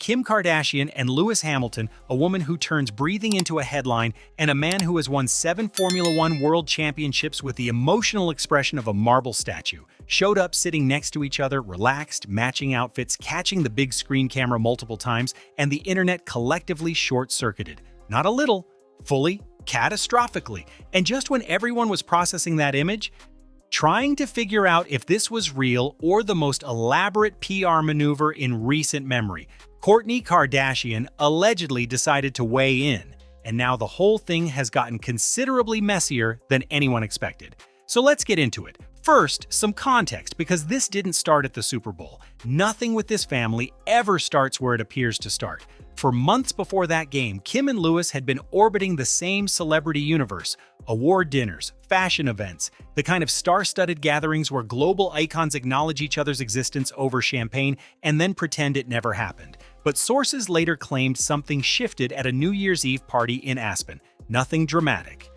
Kim Kardashian and Lewis Hamilton, a woman who turns breathing into a headline, and a man who has won 7 Formula One World Championships with the emotional expression of a marble statue, showed up sitting next to each other, relaxed, matching outfits, catching the big screen camera multiple times, and the internet collectively short-circuited. Not a little, fully, catastrophically. And just when everyone was processing that image, trying to figure out if this was real or the most elaborate PR maneuver in recent memory, Kourtney Kardashian allegedly decided to weigh in, and now the whole thing has gotten considerably messier than anyone expected. So let's get into it. First, some context, because this didn't start at the Super Bowl. Nothing with this family ever starts where it appears to start. For months before that game, Kim and Lewis had been orbiting the same celebrity universe: award dinners, fashion events, the kind of star-studded gatherings where global icons acknowledge each other's existence over champagne and then pretend it never happened. But sources later claimed something shifted at a New Year's Eve party in Aspen. Nothing dramatic.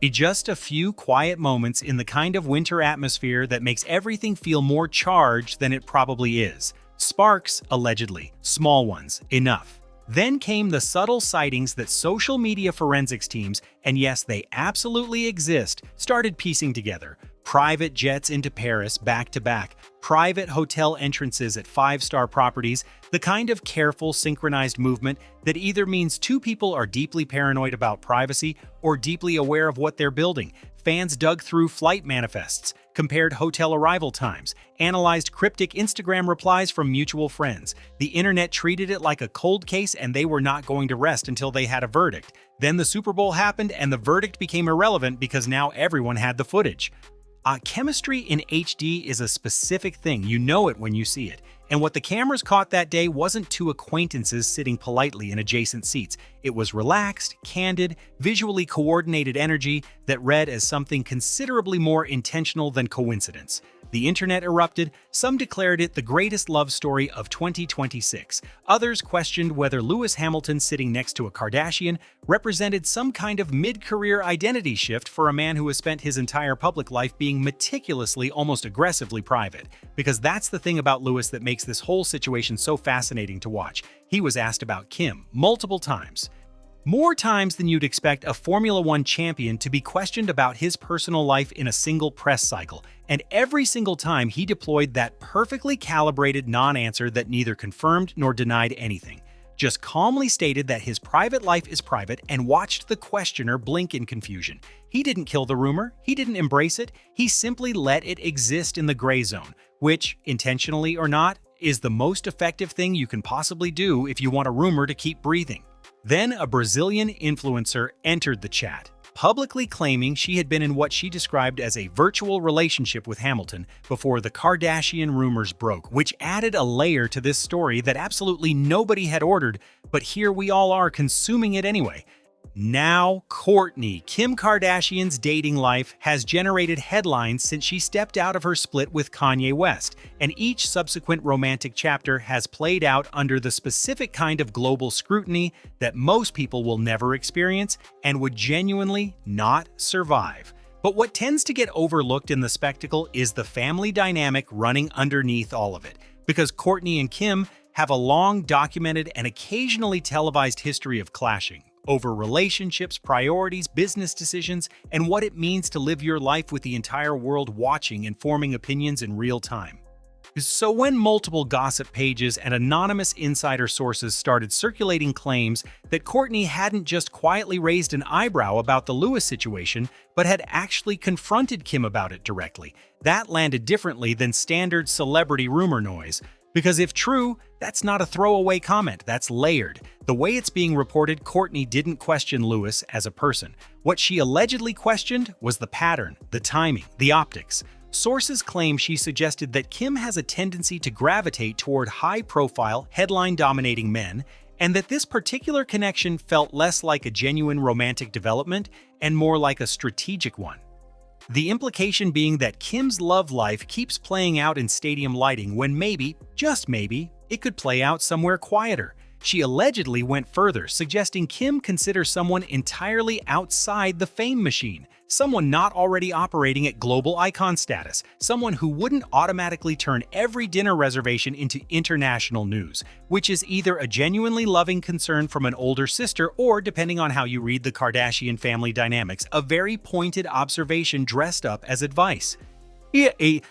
Just a few quiet moments in the kind of winter atmosphere that makes everything feel more charged than it probably is. Sparks, allegedly. Small ones. Enough. Then came the subtle sightings that social media forensics teams, and yes, they absolutely exist, started piecing together. Private jets into Paris back-to-back, private hotel entrances at 5-star properties, the kind of careful, synchronized movement that either means two people are deeply paranoid about privacy or deeply aware of what they're building. Fans dug through flight manifests, compared hotel arrival times, analyzed cryptic Instagram replies from mutual friends. The internet treated it like a cold case, and they were not going to rest until they had a verdict. Then the Super Bowl happened, and the verdict became irrelevant because now everyone had the footage. Chemistry in HD is a specific thing. You know it when you see it. And what the cameras caught that day wasn't two acquaintances sitting politely in adjacent seats. It was relaxed, candid, visually coordinated energy that read as something considerably more intentional than coincidence. The internet erupted. Some declared it the greatest love story of 2026. Others questioned whether Lewis Hamilton sitting next to a Kardashian represented some kind of mid-career identity shift for a man who has spent his entire public life being meticulously, almost aggressively private. Because that's the thing about Lewis that makes this whole situation so fascinating to watch. He was asked about Kim multiple times. More times than you'd expect a Formula One champion to be questioned about his personal life in a single press cycle, and every single time he deployed that perfectly calibrated non-answer that neither confirmed nor denied anything. Just calmly stated that his private life is private and watched the questioner blink in confusion. He didn't kill the rumor, he didn't embrace it, he simply let it exist in the gray zone, which, intentionally or not, is the most effective thing you can possibly do if you want a rumor to keep breathing. Then a Brazilian influencer entered the chat, publicly claiming she had been in what she described as a virtual relationship with Hamilton before the Kardashian rumors broke, which added a layer to this story that absolutely nobody had ordered, but here we all are consuming it anyway. Now, Kourtney, Kim Kardashian's dating life, has generated headlines since she stepped out of her split with Kanye West, and each subsequent romantic chapter has played out under the specific kind of global scrutiny that most people will never experience and would genuinely not survive. But what tends to get overlooked in the spectacle is the family dynamic running underneath all of it, because Kourtney and Kim have a long documented and occasionally televised history of clashing over relationships, priorities, business decisions, and what it means to live your life with the entire world watching and forming opinions in real time. So when multiple gossip pages and anonymous insider sources started circulating claims that Kourtney hadn't just quietly raised an eyebrow about the Lewis situation, but had actually confronted Kim about it directly, that landed differently than standard celebrity rumor noise. Because if true, that's not a throwaway comment, that's layered. The way it's being reported, Kourtney didn't question Lewis as a person. What she allegedly questioned was the pattern, the timing, the optics. Sources claim she suggested that Kim has a tendency to gravitate toward high-profile, headline-dominating men, and that this particular connection felt less like a genuine romantic development and more like a strategic one. The implication being that Kim's love life keeps playing out in stadium lighting when maybe, just maybe, it could play out somewhere quieter. She allegedly went further, suggesting Kim consider someone entirely outside the fame machine, someone not already operating at global icon status, someone who wouldn't automatically turn every dinner reservation into international news, which is either a genuinely loving concern from an older sister or, depending on how you read the Kardashian family dynamics, a very pointed observation dressed up as advice. And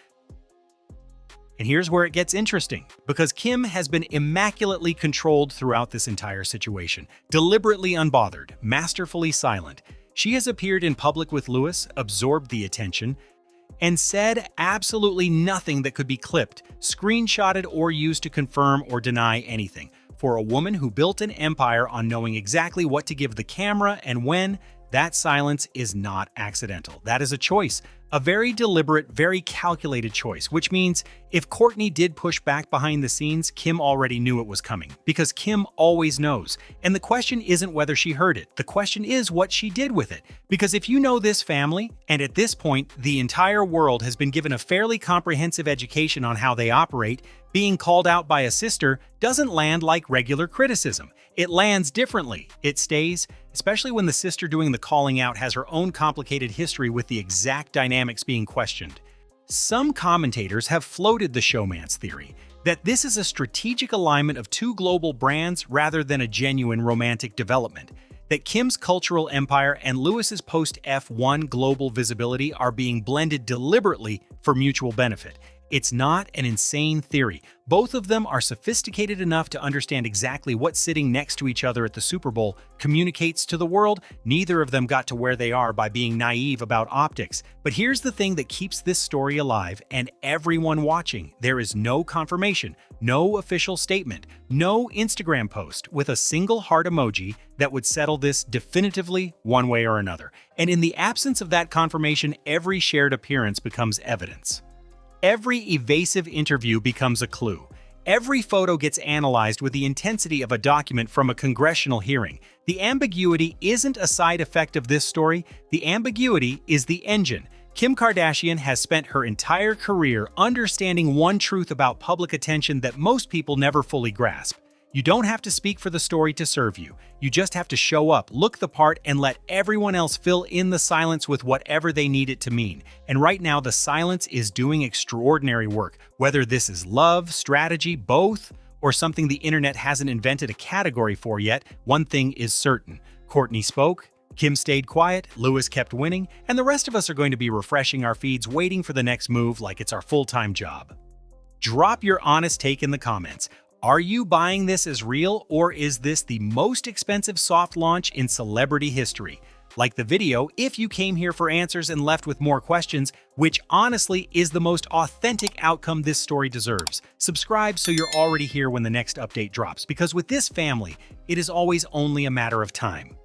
here's where it gets interesting, because Kim has been immaculately controlled throughout this entire situation, deliberately unbothered, masterfully silent. She has appeared in public with Lewis, absorbed the attention, and said absolutely nothing that could be clipped, screenshotted, or used to confirm or deny anything. For a woman who built an empire on knowing exactly what to give the camera and when, that silence is not accidental. That is a choice, a very deliberate, very calculated choice, which means if Kourtney did push back behind the scenes, Kim already knew it was coming, because Kim always knows. And the question isn't whether she heard it, the question is what she did with it. Because if you know this family, and at this point, the entire world has been given a fairly comprehensive education on how they operate, being called out by a sister doesn't land like regular criticism. It lands differently. It stays, especially when the sister doing the calling out has her own complicated history with the exact dynamics being questioned. Some commentators have floated the showmance theory that this is a strategic alignment of two global brands rather than a genuine romantic development, that Kim's cultural empire and Lewis's post-F1 global visibility are being blended deliberately for mutual benefit. It's not an insane theory. Both of them are sophisticated enough to understand exactly what sitting next to each other at the Super Bowl communicates to the world. Neither of them got to where they are by being naive about optics. But here's the thing that keeps this story alive and everyone watching. There is no confirmation, no official statement, no Instagram post with a single heart emoji that would settle this definitively one way or another. And in the absence of that confirmation, every shared appearance becomes evidence. Every evasive interview becomes a clue. Every photo gets analyzed with the intensity of a document from a congressional hearing. The ambiguity isn't a side effect of this story. The ambiguity is the engine. Kim Kardashian has spent her entire career understanding one truth about public attention that most people never fully grasp. You don't have to speak for the story to serve you. You just have to show up, look the part, and let everyone else fill in the silence with whatever they need it to mean. And right now, the silence is doing extraordinary work. Whether this is love, strategy, both, or something the internet hasn't invented a category for yet, one thing is certain. Kourtney spoke, Kim stayed quiet, Lewis kept winning, and the rest of us are going to be refreshing our feeds waiting for the next move like it's our full-time job. Drop your honest take in the comments. Are you buying this as real, or is this the most expensive soft launch in celebrity history? Like the video if you came here for answers and left with more questions, which honestly is the most authentic outcome this story deserves. Subscribe so you're already here when the next update drops, because with this family, it is always only a matter of time.